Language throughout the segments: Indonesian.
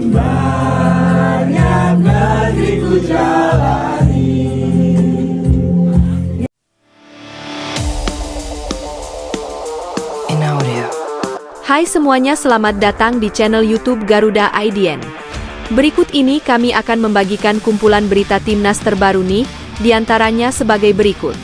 Banyak negeri ku jalani. Hai semuanya, selamat datang di channel YouTube Garuda IDN. Berikut ini kami akan membagikan kumpulan berita timnas terbaru nih, diantaranya sebagai berikut.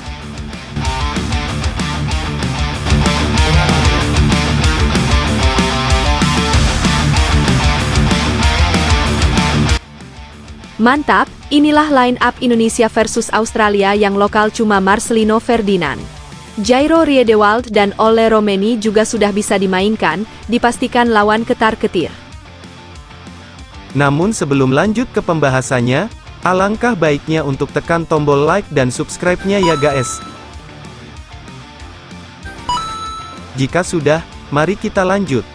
Mantap, inilah line up Indonesia versus Australia yang lokal cuma Marcelino Ferdinand. Jairo Riedewald dan Ole Romeni juga sudah bisa dimainkan, dipastikan lawan ketar-ketir. Namun sebelum lanjut ke pembahasannya, alangkah baiknya untuk tekan tombol like dan subscribe-nya ya guys. Jika sudah, mari kita lanjut.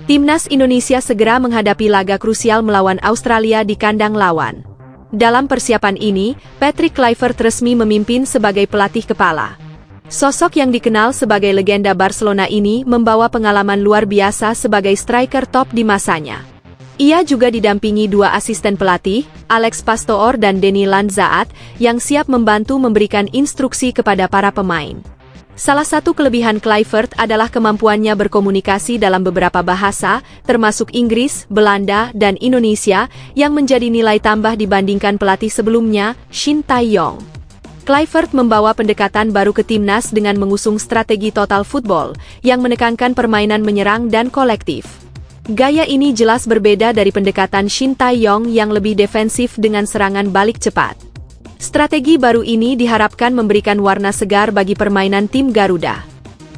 Timnas Indonesia segera menghadapi laga krusial melawan Australia di kandang lawan. Dalam persiapan ini, Patrick Kluivert resmi memimpin sebagai pelatih kepala. Sosok yang dikenal sebagai legenda Barcelona ini membawa pengalaman luar biasa sebagai striker top di masanya. Ia juga didampingi dua asisten pelatih, Alex Pastoor dan Denny Lanzaat, yang siap membantu memberikan instruksi kepada para pemain. Salah satu kelebihan Kluivert adalah kemampuannya berkomunikasi dalam beberapa bahasa, termasuk Inggris, Belanda, dan Indonesia, yang menjadi nilai tambah dibandingkan pelatih sebelumnya, Shin Tae-yong. Kluivert membawa pendekatan baru ke timnas dengan mengusung strategi total football, yang menekankan permainan menyerang dan kolektif. Gaya ini jelas berbeda dari pendekatan Shin Tae-yong yang lebih defensif dengan serangan balik cepat. Strategi baru ini diharapkan memberikan warna segar bagi permainan tim Garuda.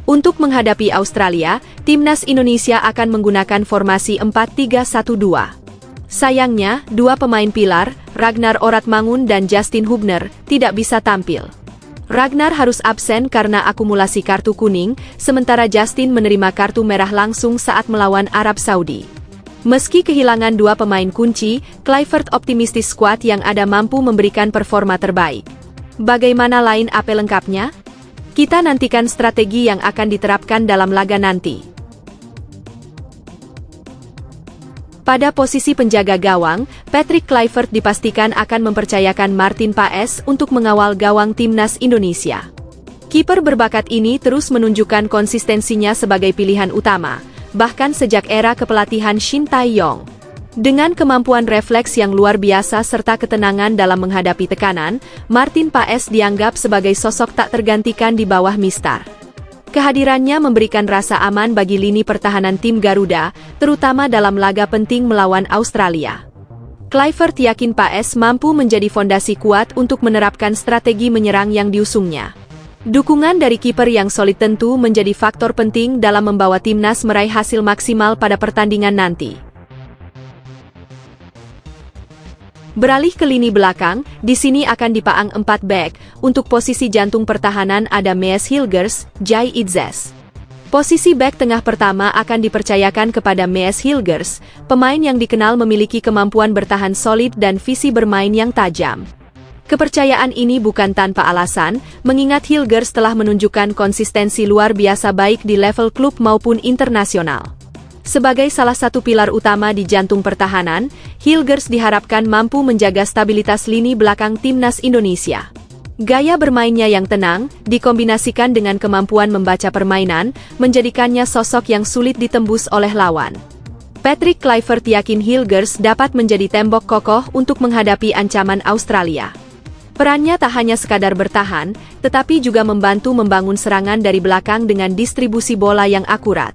Untuk menghadapi Australia, timnas Indonesia akan menggunakan formasi 4-3-1-2. Sayangnya, dua pemain pilar, Ragnar Oratmangun dan Justin Hubner, tidak bisa tampil. Ragnar harus absen karena akumulasi kartu kuning, sementara Justin menerima kartu merah langsung saat melawan Arab Saudi. Meski kehilangan dua pemain kunci, Kluivert optimistis skuad yang ada mampu memberikan performa terbaik. Bagaimana line up lengkapnya? Kita nantikan strategi yang akan diterapkan dalam laga nanti. Pada posisi penjaga gawang, Patrick Kluivert dipastikan akan mempercayakan Martin Paes untuk mengawal gawang timnas Indonesia. Kiper berbakat ini terus menunjukkan konsistensinya sebagai pilihan utama, bahkan sejak era kepelatihan Shin Tae-yong. Dengan kemampuan refleks yang luar biasa serta ketenangan dalam menghadapi tekanan, Martin Paes dianggap sebagai sosok tak tergantikan di bawah Mistar. Kehadirannya memberikan rasa aman bagi lini pertahanan tim Garuda, terutama dalam laga penting melawan Australia. Kluivert yakin Paes mampu menjadi fondasi kuat untuk menerapkan strategi menyerang yang diusungnya. Dukungan dari kiper yang solid tentu menjadi faktor penting dalam membawa timnas meraih hasil maksimal pada pertandingan nanti. Beralih ke lini belakang, di sini akan dipaang 4 bek. Untuk posisi jantung pertahanan ada Mees Hilgers, Jai Itzes. Posisi bek tengah pertama akan dipercayakan kepada Mees Hilgers, pemain yang dikenal memiliki kemampuan bertahan solid dan visi bermain yang tajam. Kepercayaan ini bukan tanpa alasan, mengingat Hilgers telah menunjukkan konsistensi luar biasa baik di level klub maupun internasional. Sebagai salah satu pilar utama di jantung pertahanan, Hilgers diharapkan mampu menjaga stabilitas lini belakang timnas Indonesia. Gaya bermainnya yang tenang, dikombinasikan dengan kemampuan membaca permainan, menjadikannya sosok yang sulit ditembus oleh lawan. Patrick Kluivert yakin Hilgers dapat menjadi tembok kokoh untuk menghadapi ancaman Australia. Perannya tak hanya sekadar bertahan, tetapi juga membantu membangun serangan dari belakang dengan distribusi bola yang akurat.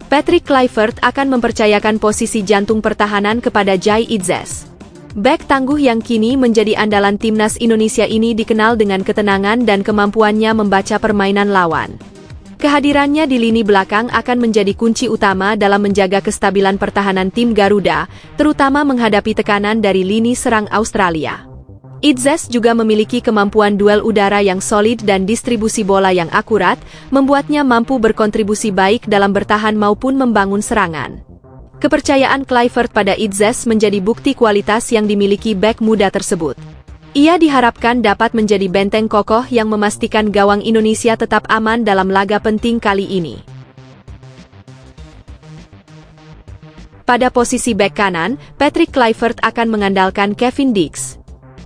Patrick Kluivert akan mempercayakan posisi jantung pertahanan kepada Jai Itzes. Bek tangguh yang kini menjadi andalan timnas Indonesia ini dikenal dengan ketenangan dan kemampuannya membaca permainan lawan. Kehadirannya di lini belakang akan menjadi kunci utama dalam menjaga kestabilan pertahanan tim Garuda, terutama menghadapi tekanan dari lini serang Australia. Itzes juga memiliki kemampuan duel udara yang solid dan distribusi bola yang akurat, membuatnya mampu berkontribusi baik dalam bertahan maupun membangun serangan. Kepercayaan Kluivert pada Itses menjadi bukti kualitas yang dimiliki bek muda tersebut. Ia diharapkan dapat menjadi benteng kokoh yang memastikan gawang Indonesia tetap aman dalam laga penting kali ini. Pada posisi bek kanan, Patrick Kluivert akan mengandalkan Kevin Dix.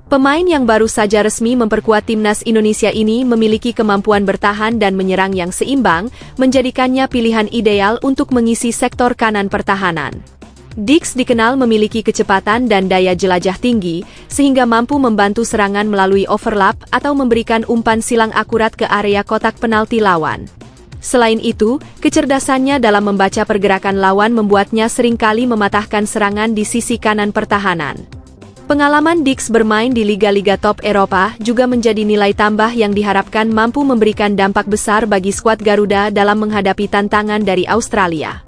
Pemain yang baru saja resmi memperkuat timnas Indonesia ini memiliki kemampuan bertahan dan menyerang yang seimbang, menjadikannya pilihan ideal untuk mengisi sektor kanan pertahanan. Dix dikenal memiliki kecepatan dan daya jelajah tinggi, sehingga mampu membantu serangan melalui overlap atau memberikan umpan silang akurat ke area kotak penalti lawan. Selain itu, kecerdasannya dalam membaca pergerakan lawan membuatnya seringkali mematahkan serangan di sisi kanan pertahanan. Pengalaman Dix bermain di liga-liga top Eropa juga menjadi nilai tambah yang diharapkan mampu memberikan dampak besar bagi skuad Garuda dalam menghadapi tantangan dari Australia.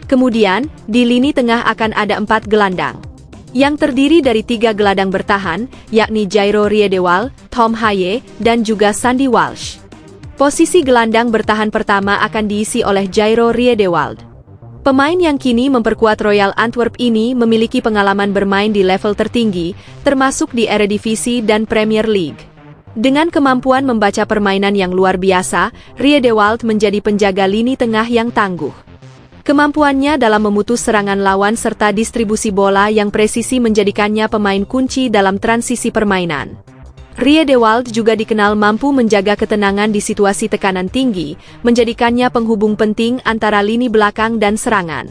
Kemudian, di lini tengah akan ada 4 gelandang, yang terdiri dari 3 gelandang bertahan, yakni Jairo Riedewald, Tom Haye, dan juga Sandy Walsh. Posisi gelandang bertahan pertama akan diisi oleh Jairo Riedewald. Pemain yang kini memperkuat Royal Antwerp ini memiliki pengalaman bermain di level tertinggi, termasuk di Eredivisie dan Premier League. Dengan kemampuan membaca permainan yang luar biasa, Riedewald menjadi penjaga lini tengah yang tangguh. Kemampuannya dalam memutus serangan lawan serta distribusi bola yang presisi menjadikannya pemain kunci dalam transisi permainan. Riedewald juga dikenal mampu menjaga ketenangan di situasi tekanan tinggi, menjadikannya penghubung penting antara lini belakang dan serangan.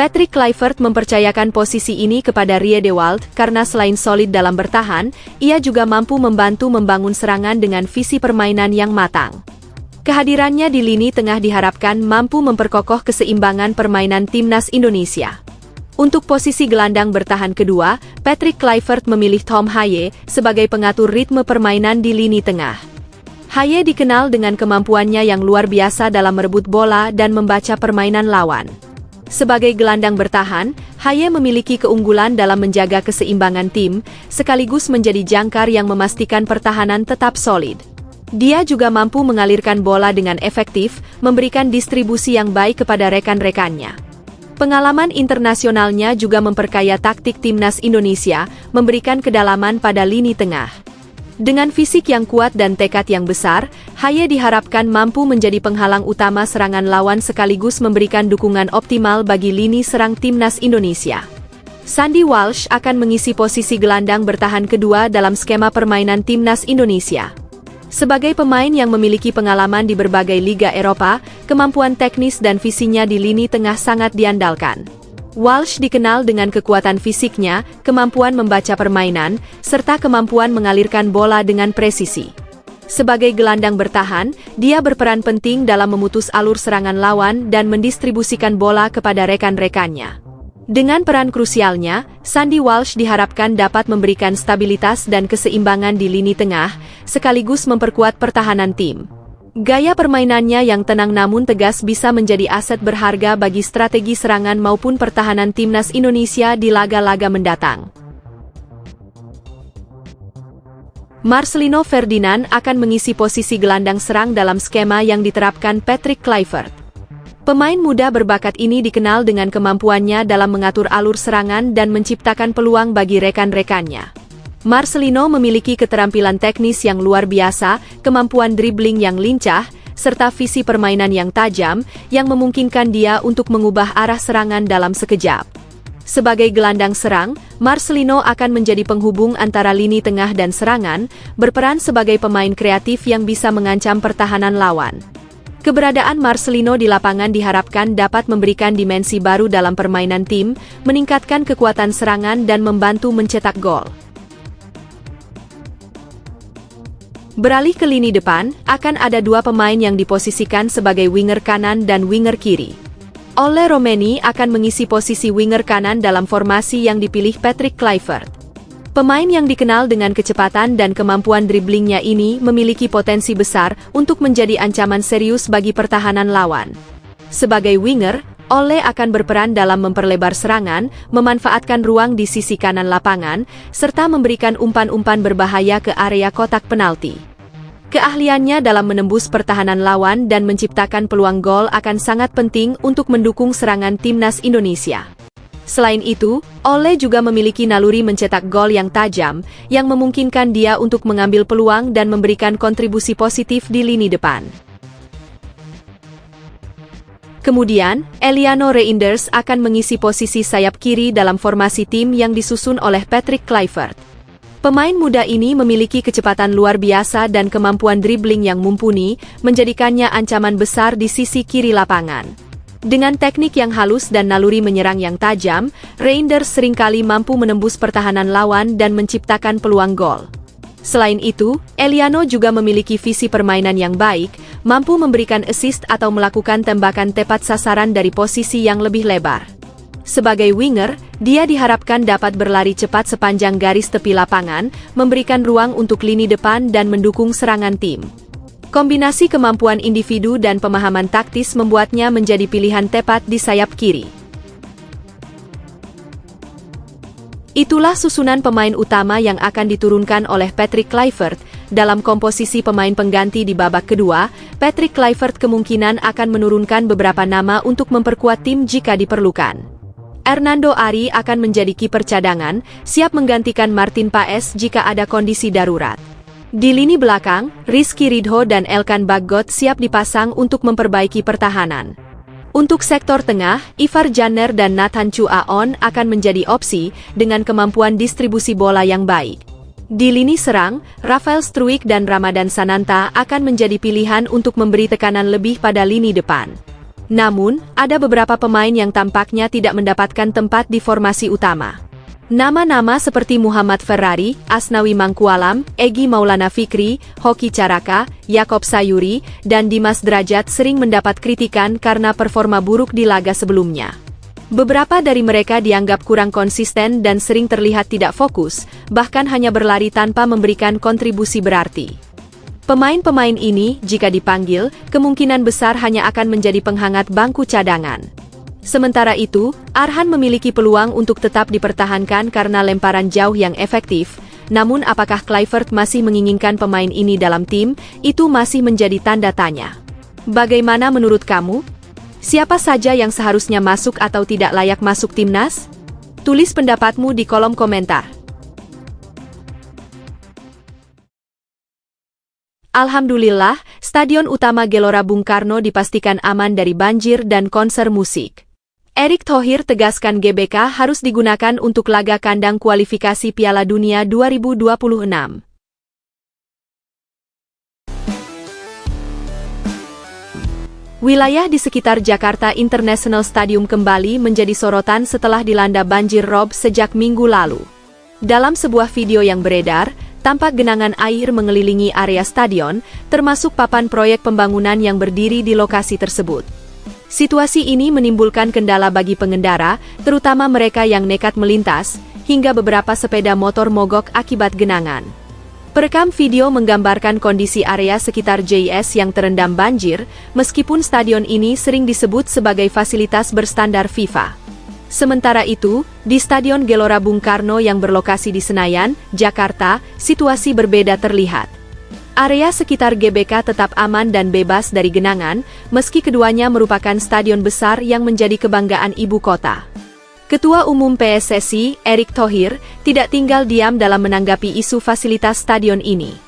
Patrick Kluivert mempercayakan posisi ini kepada Riedewald karena selain solid dalam bertahan, ia juga mampu membantu membangun serangan dengan visi permainan yang matang. Kehadirannya di lini tengah diharapkan mampu memperkokoh keseimbangan permainan timnas Indonesia. Untuk posisi gelandang bertahan kedua, Patrick Kluivert memilih Tom Haye sebagai pengatur ritme permainan di lini tengah. Haye dikenal dengan kemampuannya yang luar biasa dalam merebut bola dan membaca permainan lawan. Sebagai gelandang bertahan, Haye memiliki keunggulan dalam menjaga keseimbangan tim, sekaligus menjadi jangkar yang memastikan pertahanan tetap solid. Dia juga mampu mengalirkan bola dengan efektif, memberikan distribusi yang baik kepada rekan-rekannya. Pengalaman internasionalnya juga memperkaya taktik timnas Indonesia, memberikan kedalaman pada lini tengah. Dengan fisik yang kuat dan tekad yang besar, Haye diharapkan mampu menjadi penghalang utama serangan lawan sekaligus memberikan dukungan optimal bagi lini serang timnas Indonesia. Sandy Walsh akan mengisi posisi gelandang bertahan kedua dalam skema permainan timnas Indonesia. Sebagai pemain yang memiliki pengalaman di berbagai liga Eropa, kemampuan teknis dan visinya di lini tengah sangat diandalkan. Walsh dikenal dengan kekuatan fisiknya, kemampuan membaca permainan, serta kemampuan mengalirkan bola dengan presisi. Sebagai gelandang bertahan, dia berperan penting dalam memutus alur serangan lawan dan mendistribusikan bola kepada rekan-rekannya. Dengan peran krusialnya, Sandy Walsh diharapkan dapat memberikan stabilitas dan keseimbangan di lini tengah, sekaligus memperkuat pertahanan tim. Gaya permainannya yang tenang namun tegas bisa menjadi aset berharga bagi strategi serangan maupun pertahanan timnas Indonesia di laga-laga mendatang. Marcelino Ferdinand akan mengisi posisi gelandang serang dalam skema yang diterapkan Patrick Kluivert. Pemain muda berbakat ini dikenal dengan kemampuannya dalam mengatur alur serangan dan menciptakan peluang bagi rekan-rekannya. Marcelino memiliki keterampilan teknis yang luar biasa, kemampuan dribbling yang lincah, serta visi permainan yang tajam, yang memungkinkan dia untuk mengubah arah serangan dalam sekejap. Sebagai gelandang serang, Marcelino akan menjadi penghubung antara lini tengah dan serangan, berperan sebagai pemain kreatif yang bisa mengancam pertahanan lawan. Keberadaan Marcelino di lapangan diharapkan dapat memberikan dimensi baru dalam permainan tim, meningkatkan kekuatan serangan dan membantu mencetak gol. Beralih ke lini depan, akan ada 2 pemain yang diposisikan sebagai winger kanan dan winger kiri. Ole Romeni akan mengisi posisi winger kanan dalam formasi yang dipilih Patrick Kluivert. Pemain yang dikenal dengan kecepatan dan kemampuan driblingnya ini memiliki potensi besar untuk menjadi ancaman serius bagi pertahanan lawan. Sebagai winger, Ole akan berperan dalam memperlebar serangan, memanfaatkan ruang di sisi kanan lapangan, serta memberikan umpan-umpan berbahaya ke area kotak penalti. Keahliannya dalam menembus pertahanan lawan dan menciptakan peluang gol akan sangat penting untuk mendukung serangan timnas Indonesia. Selain itu, Ole juga memiliki naluri mencetak gol yang tajam, yang memungkinkan dia untuk mengambil peluang dan memberikan kontribusi positif di lini depan. Kemudian, Eliano Reinders akan mengisi posisi sayap kiri dalam formasi tim yang disusun oleh Patrick Kluivert. Pemain muda ini memiliki kecepatan luar biasa dan kemampuan dribbling yang mumpuni, menjadikannya ancaman besar di sisi kiri lapangan. Dengan teknik yang halus dan naluri menyerang yang tajam, Reinders seringkali mampu menembus pertahanan lawan dan menciptakan peluang gol. Selain itu, Eliano juga memiliki visi permainan yang baik, mampu memberikan assist atau melakukan tembakan tepat sasaran dari posisi yang lebih lebar. Sebagai winger, dia diharapkan dapat berlari cepat sepanjang garis tepi lapangan, memberikan ruang untuk lini depan dan mendukung serangan tim. Kombinasi kemampuan individu dan pemahaman taktis membuatnya menjadi pilihan tepat di sayap kiri. Itulah susunan pemain utama yang akan diturunkan oleh Patrick Kluivert. Dalam komposisi pemain pengganti di babak kedua, Patrick Kluivert kemungkinan akan menurunkan beberapa nama untuk memperkuat tim jika diperlukan. Hernando Ari akan menjadi kiper cadangan, siap menggantikan Martin Paes jika ada kondisi darurat. Di lini belakang, Rizky Ridho dan Elkan Baggott siap dipasang untuk memperbaiki pertahanan. Untuk sektor tengah, Ivar Janner dan Nathan Chu Aon akan menjadi opsi dengan kemampuan distribusi bola yang baik. Di lini serang, Rafael Struijk dan Ramadan Sananta akan menjadi pilihan untuk memberi tekanan lebih pada lini depan. Namun, ada beberapa pemain yang tampaknya tidak mendapatkan tempat di formasi utama. Nama-nama seperti Muhammad Ferrari, Asnawi Mangkualam, Egy Maulana Fikri, Hoki Caraka, Yakob Sayuri, dan Dimas Drajat sering mendapat kritikan karena performa buruk di laga sebelumnya. Beberapa dari mereka dianggap kurang konsisten dan sering terlihat tidak fokus, bahkan hanya berlari tanpa memberikan kontribusi berarti. Pemain-pemain ini, jika dipanggil, kemungkinan besar hanya akan menjadi penghangat bangku cadangan. Sementara itu, Arhan memiliki peluang untuk tetap dipertahankan karena lemparan jauh yang efektif, namun apakah Kluivert masih menginginkan pemain ini dalam tim, itu masih menjadi tanda tanya. Bagaimana menurut kamu? Siapa saja yang seharusnya masuk atau tidak layak masuk timnas? Tulis pendapatmu di kolom komentar. Alhamdulillah, Stadion Utama Gelora Bung Karno dipastikan aman dari banjir dan konser musik. Erick Thohir tegaskan GBK harus digunakan untuk laga kandang kualifikasi Piala Dunia 2026. Wilayah di sekitar Jakarta International Stadium kembali menjadi sorotan setelah dilanda banjir rob sejak minggu lalu. Dalam sebuah video yang beredar, tampak genangan air mengelilingi area stadion, termasuk papan proyek pembangunan yang berdiri di lokasi tersebut. Situasi ini menimbulkan kendala bagi pengendara, terutama mereka yang nekat melintas, hingga beberapa sepeda motor mogok akibat genangan. Perekam video menggambarkan kondisi area sekitar JS yang terendam banjir, meskipun stadion ini sering disebut sebagai fasilitas berstandar FIFA. Sementara itu, di Stadion Gelora Bung Karno yang berlokasi di Senayan, Jakarta, situasi berbeda terlihat. Area sekitar GBK tetap aman dan bebas dari genangan, meski keduanya merupakan stadion besar yang menjadi kebanggaan ibu kota. Ketua Umum PSSI, Erick Thohir, tidak tinggal diam dalam menanggapi isu fasilitas stadion ini.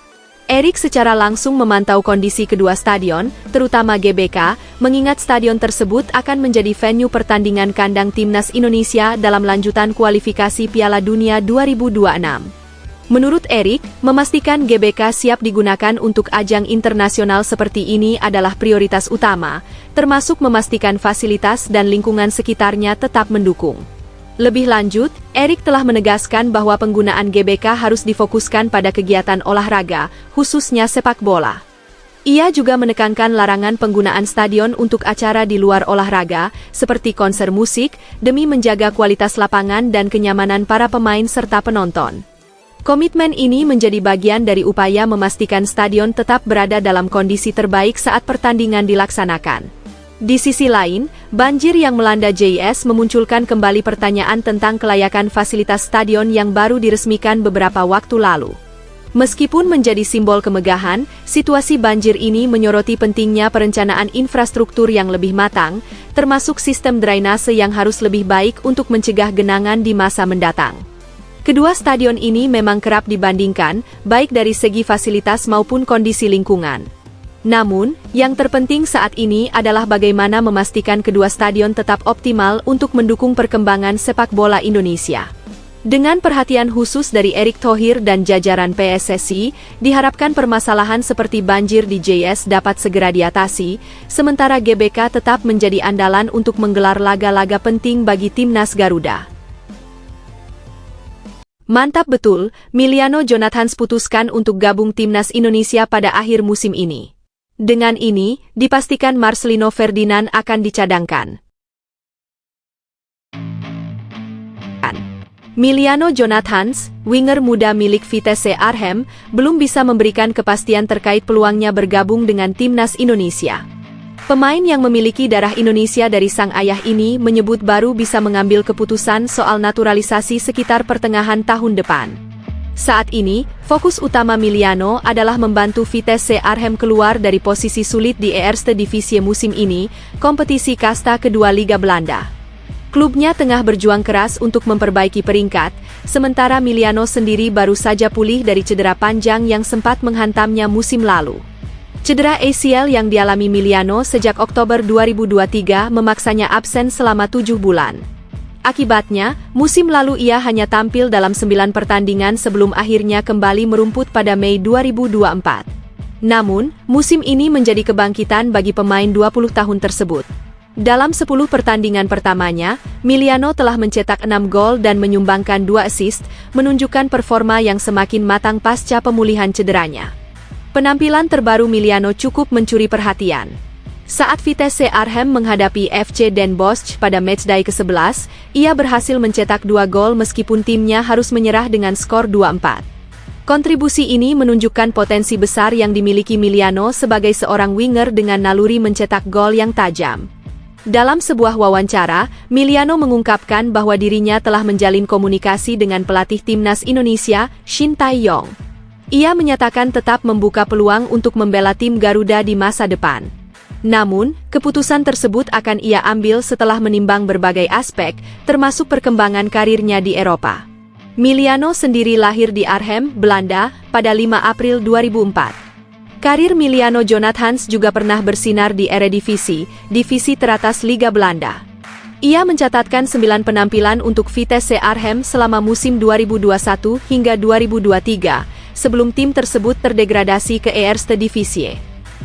Erick secara langsung memantau kondisi kedua stadion, terutama GBK, mengingat stadion tersebut akan menjadi venue pertandingan kandang timnas Indonesia dalam lanjutan kualifikasi Piala Dunia 2026. Menurut Erick, memastikan GBK siap digunakan untuk ajang internasional seperti ini adalah prioritas utama, termasuk memastikan fasilitas dan lingkungan sekitarnya tetap mendukung. Lebih lanjut, Erick telah menegaskan bahwa penggunaan GBK harus difokuskan pada kegiatan olahraga, khususnya sepak bola. Ia juga menekankan larangan penggunaan stadion untuk acara di luar olahraga, seperti konser musik, demi menjaga kualitas lapangan dan kenyamanan para pemain serta penonton. Komitmen ini menjadi bagian dari upaya memastikan stadion tetap berada dalam kondisi terbaik saat pertandingan dilaksanakan. Di sisi lain, banjir yang melanda JS memunculkan kembali pertanyaan tentang kelayakan fasilitas stadion yang baru diresmikan beberapa waktu lalu. Meskipun menjadi simbol kemegahan, situasi banjir ini menyoroti pentingnya perencanaan infrastruktur yang lebih matang, termasuk sistem drainase yang harus lebih baik untuk mencegah genangan di masa mendatang. Kedua stadion ini memang kerap dibandingkan, baik dari segi fasilitas maupun kondisi lingkungan. Namun, yang terpenting saat ini adalah bagaimana memastikan kedua stadion tetap optimal untuk mendukung perkembangan sepak bola Indonesia. Dengan perhatian khusus dari Erick Thohir dan jajaran PSSI, diharapkan permasalahan seperti banjir di JS dapat segera diatasi, sementara GBK tetap menjadi andalan untuk menggelar laga-laga penting bagi timnas Garuda. Mantap betul, Miliano Jonathans putuskan untuk gabung timnas Indonesia pada akhir musim ini. Dengan ini, dipastikan Marcelino Ferdinand akan dicadangkan. Miliano Jonathans, winger muda milik Vitesse Arnhem, belum bisa memberikan kepastian terkait peluangnya bergabung dengan timnas Indonesia. Pemain yang memiliki darah Indonesia dari sang ayah ini menyebut baru bisa mengambil keputusan soal naturalisasi sekitar pertengahan tahun depan. Saat ini, fokus utama Miliano adalah membantu Vitesse Arnhem keluar dari posisi sulit di Eerste Divisie musim ini, kompetisi kasta kedua Liga Belanda. Klubnya tengah berjuang keras untuk memperbaiki peringkat, sementara Miliano sendiri baru saja pulih dari cedera panjang yang sempat menghantamnya musim lalu. Cedera ACL yang dialami Miliano sejak Oktober 2023 memaksanya absen selama 7 bulan. Akibatnya, musim lalu ia hanya tampil dalam 9 pertandingan sebelum akhirnya kembali merumput pada Mei 2024. Namun, musim ini menjadi kebangkitan bagi pemain 20 tahun tersebut. Dalam 10 pertandingan pertamanya, Miliano telah mencetak 6 gol dan menyumbangkan 2 assist, menunjukkan performa yang semakin matang pasca pemulihan cederanya. Penampilan terbaru Miliano cukup mencuri perhatian. Saat Vitesse Arnhem menghadapi FC Den Bosch pada matchday ke-11, ia berhasil mencetak 2 gol meskipun timnya harus menyerah dengan skor 2-4. Kontribusi ini menunjukkan potensi besar yang dimiliki Miliano sebagai seorang winger dengan naluri mencetak gol yang tajam. Dalam sebuah wawancara, Miliano mengungkapkan bahwa dirinya telah menjalin komunikasi dengan pelatih timnas Indonesia, Shin Tae-yong. Ia menyatakan tetap membuka peluang untuk membela tim Garuda di masa depan. Namun, keputusan tersebut akan ia ambil setelah menimbang berbagai aspek, termasuk perkembangan karirnya di Eropa. Miliano sendiri lahir di Arnhem, Belanda, pada 5 April 2004. Karir Miliano Jonathans juga pernah bersinar di Eredivisie, divisi teratas Liga Belanda. Ia mencatatkan 9 penampilan untuk Vitesse Arnhem selama musim 2021 hingga 2023, sebelum tim tersebut terdegradasi ke Eerste Divisie.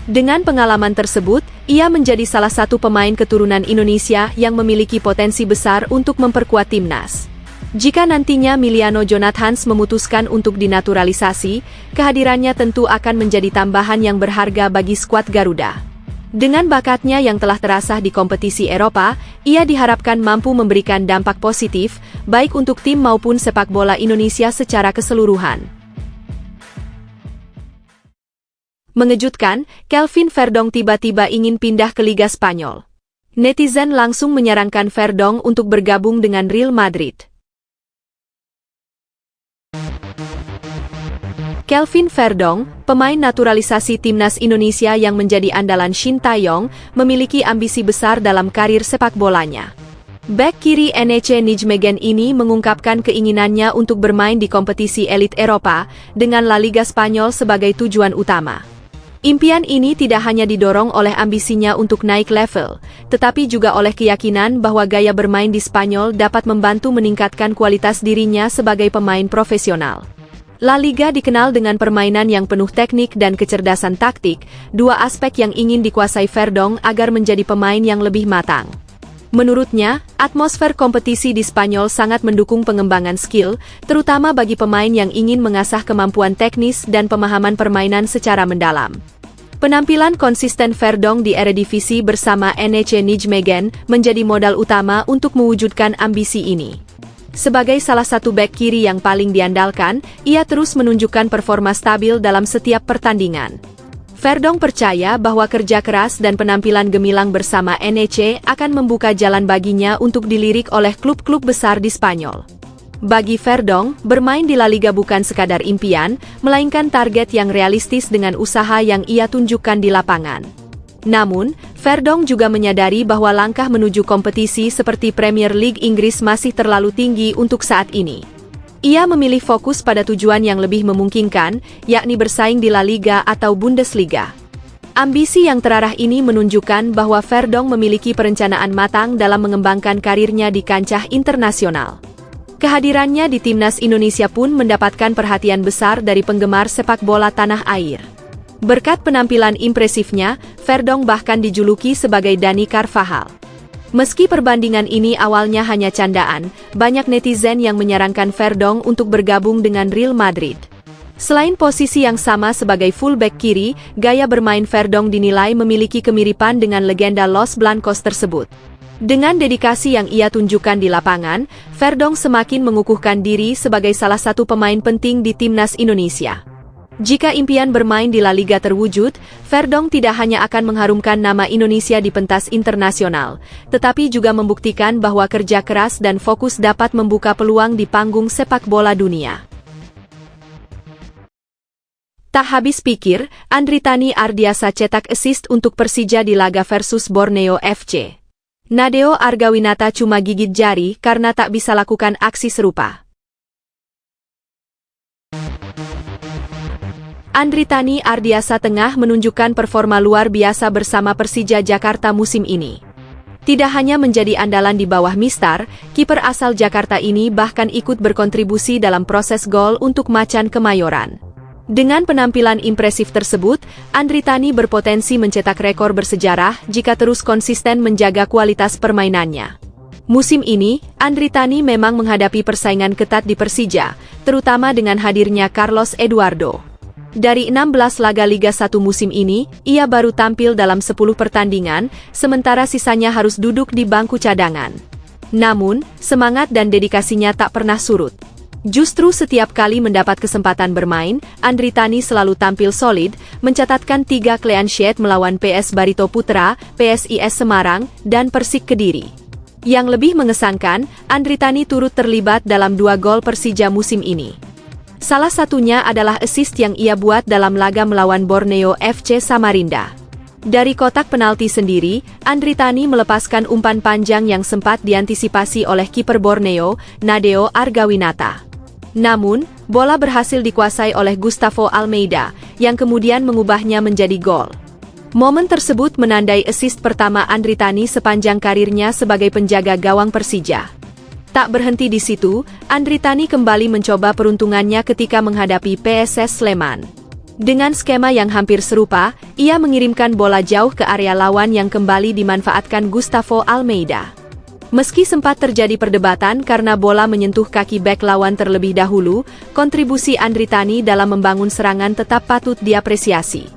Dengan pengalaman tersebut, ia menjadi salah satu pemain keturunan Indonesia yang memiliki potensi besar untuk memperkuat timnas. Jika nantinya Miliano Jonathans memutuskan untuk dinaturalisasi, kehadirannya tentu akan menjadi tambahan yang berharga bagi skuad Garuda. Dengan bakatnya yang telah terasah di kompetisi Eropa, ia diharapkan mampu memberikan dampak positif, baik untuk tim maupun sepak bola Indonesia secara keseluruhan. Mengejutkan, Kelvin Verdong tiba-tiba ingin pindah ke Liga Spanyol. Netizen langsung menyarankan Verdong untuk bergabung dengan Real Madrid. Kelvin Verdong, pemain naturalisasi timnas Indonesia yang menjadi andalan Shin Tae-yong, memiliki ambisi besar dalam karir sepak bolanya. Bek kiri NEC Nijmegen ini mengungkapkan keinginannya untuk bermain di kompetisi elit Eropa, dengan La Liga Spanyol sebagai tujuan utama. Impian ini tidak hanya didorong oleh ambisinya untuk naik level, tetapi juga oleh keyakinan bahwa gaya bermain di Spanyol dapat membantu meningkatkan kualitas dirinya sebagai pemain profesional. La Liga dikenal dengan permainan yang penuh teknik dan kecerdasan taktik, dua aspek yang ingin dikuasai Verdong agar menjadi pemain yang lebih matang. Menurutnya, atmosfer kompetisi di Spanyol sangat mendukung pengembangan skill, terutama bagi pemain yang ingin mengasah kemampuan teknis dan pemahaman permainan secara mendalam. Penampilan konsisten Verdong di Eredivisie bersama NEC Nijmegen menjadi modal utama untuk mewujudkan ambisi ini. Sebagai salah satu bek kiri yang paling diandalkan, ia terus menunjukkan performa stabil dalam setiap pertandingan. Verdong percaya bahwa kerja keras dan penampilan gemilang bersama NEC akan membuka jalan baginya untuk dilirik oleh klub-klub besar di Spanyol. Bagi Verdong, bermain di La Liga bukan sekadar impian, melainkan target yang realistis dengan usaha yang ia tunjukkan di lapangan. Namun, Verdong juga menyadari bahwa langkah menuju kompetisi seperti Premier League Inggris masih terlalu tinggi untuk saat ini. Ia memilih fokus pada tujuan yang lebih memungkinkan, yakni bersaing di La Liga atau Bundesliga. Ambisi yang terarah ini menunjukkan bahwa Verdong memiliki perencanaan matang dalam mengembangkan karirnya di kancah internasional. Kehadirannya di timnas Indonesia pun mendapatkan perhatian besar dari penggemar sepak bola tanah air. Berkat penampilan impresifnya, Verdong bahkan dijuluki sebagai Dani Carvajal. Meski perbandingan ini awalnya hanya candaan, banyak netizen yang menyarankan Verdong untuk bergabung dengan Real Madrid. Selain posisi yang sama sebagai fullback kiri, gaya bermain Verdong dinilai memiliki kemiripan dengan legenda Los Blancos tersebut. Dengan dedikasi yang ia tunjukkan di lapangan, Verdong semakin mengukuhkan diri sebagai salah satu pemain penting di timnas Indonesia. Jika impian bermain di La Liga terwujud, Verdong tidak hanya akan mengharumkan nama Indonesia di pentas internasional, tetapi juga membuktikan bahwa kerja keras dan fokus dapat membuka peluang di panggung sepak bola dunia. Tak habis pikir, Andritani Ardiasa cetak assist untuk Persija di laga versus Borneo FC. Nadeo Argawinata cuma gigit jari karena tak bisa lakukan aksi serupa. Andritani Ardiasa tengah menunjukkan performa luar biasa bersama Persija Jakarta musim ini. Tidak hanya menjadi andalan di bawah Mistar, kiper asal Jakarta ini bahkan ikut berkontribusi dalam proses gol untuk Macan Kemayoran. Dengan penampilan impresif tersebut, Andritani berpotensi mencetak rekor bersejarah jika terus konsisten menjaga kualitas permainannya. Musim ini, Andritani memang menghadapi persaingan ketat di Persija, terutama dengan hadirnya Carlos Eduardo. Dari 16 laga Liga 1 musim ini, ia baru tampil dalam 10 pertandingan, sementara sisanya harus duduk di bangku cadangan. Namun, semangat dan dedikasinya tak pernah surut. Justru setiap kali mendapat kesempatan bermain, Andritani selalu tampil solid, mencatatkan 3 clean sheet melawan PS Barito Putra, PSIS Semarang, dan Persik Kediri. Yang lebih mengesankan, Andritani turut terlibat dalam 2 gol Persija musim ini. Salah satunya adalah assist yang ia buat dalam laga melawan Borneo FC Samarinda. Dari kotak penalti sendiri, Andritani melepaskan umpan panjang yang sempat diantisipasi oleh kiper Borneo, Nadeo Argawinata. Namun, bola berhasil dikuasai oleh Gustavo Almeida, yang kemudian mengubahnya menjadi gol. Momen tersebut menandai assist pertama Andritani sepanjang karirnya sebagai penjaga gawang Persija. Tak berhenti di situ, Andritani kembali mencoba peruntungannya ketika menghadapi PSS Sleman. Dengan skema yang hampir serupa, ia mengirimkan bola jauh ke area lawan yang kembali dimanfaatkan Gustavo Almeida. Meski sempat terjadi perdebatan karena bola menyentuh kaki bek lawan terlebih dahulu, kontribusi Andritani dalam membangun serangan tetap patut diapresiasi.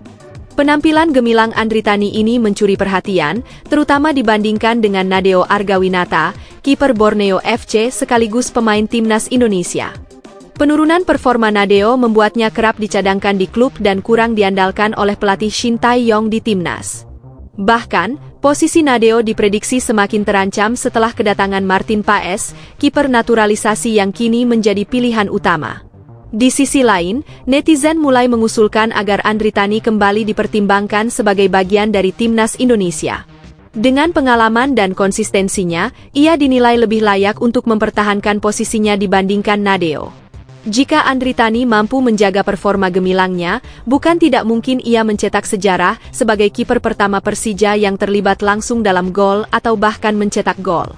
Penampilan gemilang Andritani ini mencuri perhatian, terutama dibandingkan dengan Nadeo Argawinata, kiper Borneo FC sekaligus pemain timnas Indonesia. Penurunan performa Nadeo membuatnya kerap dicadangkan di klub dan kurang diandalkan oleh pelatih Shin Tae-yong di timnas. Bahkan, posisi Nadeo diprediksi semakin terancam setelah kedatangan Martin Paes, kiper naturalisasi yang kini menjadi pilihan utama. Di sisi lain, netizen mulai mengusulkan agar Andritani kembali dipertimbangkan sebagai bagian dari timnas Indonesia. Dengan pengalaman dan konsistensinya, ia dinilai lebih layak untuk mempertahankan posisinya dibandingkan Nadeo. Jika Andritani mampu menjaga performa gemilangnya, bukan tidak mungkin ia mencetak sejarah sebagai kiper pertama Persija yang terlibat langsung dalam gol atau bahkan mencetak gol.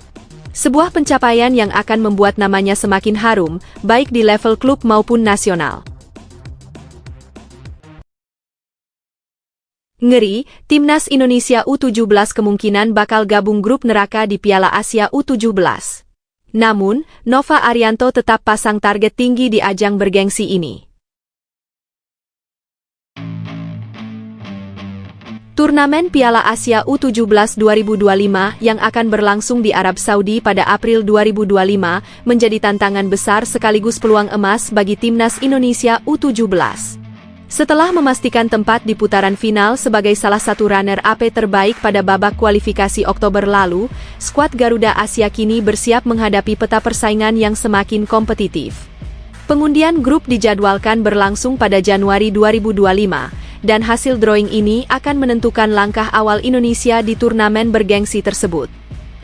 Sebuah pencapaian yang akan membuat namanya semakin harum, baik di level klub maupun nasional. Ngeri, Timnas Indonesia U17 kemungkinan bakal gabung grup neraka di Piala Asia U17. Namun, Nova Arianto tetap pasang target tinggi di ajang bergengsi ini. Turnamen Piala Asia U17 2025 yang akan berlangsung di Arab Saudi pada April 2025 menjadi tantangan besar sekaligus peluang emas bagi Timnas Indonesia U17. Setelah memastikan tempat di putaran final sebagai salah satu runner-up terbaik pada babak kualifikasi Oktober lalu, skuad Garuda Asia kini bersiap menghadapi peta persaingan yang semakin kompetitif. Pengundian grup dijadwalkan berlangsung pada Januari 2025, dan hasil drawing ini akan menentukan langkah awal Indonesia di turnamen bergengsi tersebut.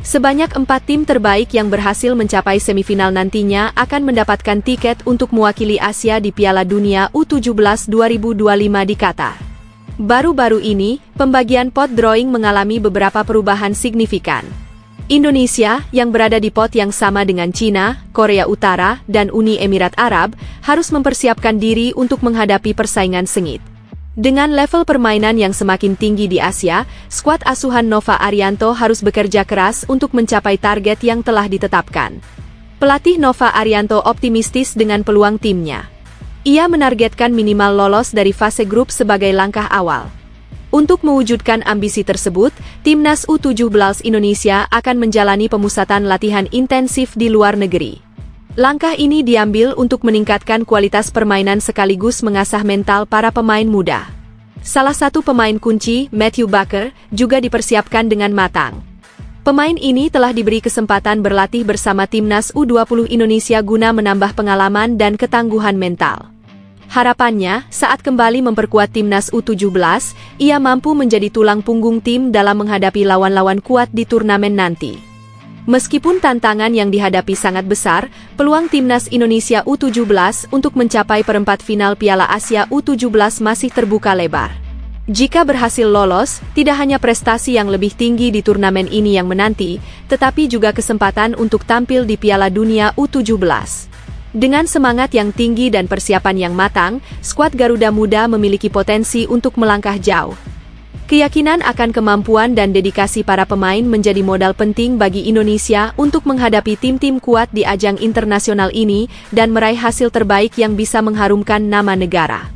Sebanyak 4 tim terbaik yang berhasil mencapai semifinal nantinya akan mendapatkan tiket untuk mewakili Asia di Piala Dunia U17 2025 di Qatar. Baru-baru ini, pembagian pot drawing mengalami beberapa perubahan signifikan. Indonesia, yang berada di pot yang sama dengan Cina, Korea Utara, dan Uni Emirat Arab, harus mempersiapkan diri untuk menghadapi persaingan sengit. Dengan level permainan yang semakin tinggi di Asia, skuad asuhan Nova Arianto harus bekerja keras untuk mencapai target yang telah ditetapkan. Pelatih Nova Arianto optimistis dengan peluang timnya. Ia menargetkan minimal lolos dari fase grup sebagai langkah awal. Untuk mewujudkan ambisi tersebut, Timnas U17 Indonesia akan menjalani pemusatan latihan intensif di luar negeri. Langkah ini diambil untuk meningkatkan kualitas permainan sekaligus mengasah mental para pemain muda. Salah satu pemain kunci, Matthew Baker, juga dipersiapkan dengan matang. Pemain ini telah diberi kesempatan berlatih bersama Timnas U20 Indonesia guna menambah pengalaman dan ketangguhan mental. Harapannya, saat kembali memperkuat Timnas U17, ia mampu menjadi tulang punggung tim dalam menghadapi lawan-lawan kuat di turnamen nanti. Meskipun tantangan yang dihadapi sangat besar, peluang Timnas Indonesia U17 untuk mencapai perempat final Piala Asia U17 masih terbuka lebar. Jika berhasil lolos, tidak hanya prestasi yang lebih tinggi di turnamen ini yang menanti, tetapi juga kesempatan untuk tampil di Piala Dunia U17. Dengan semangat yang tinggi dan persiapan yang matang, skuad Garuda Muda memiliki potensi untuk melangkah jauh. Keyakinan akan kemampuan dan dedikasi para pemain menjadi modal penting bagi Indonesia untuk menghadapi tim-tim kuat di ajang internasional ini dan meraih hasil terbaik yang bisa mengharumkan nama negara.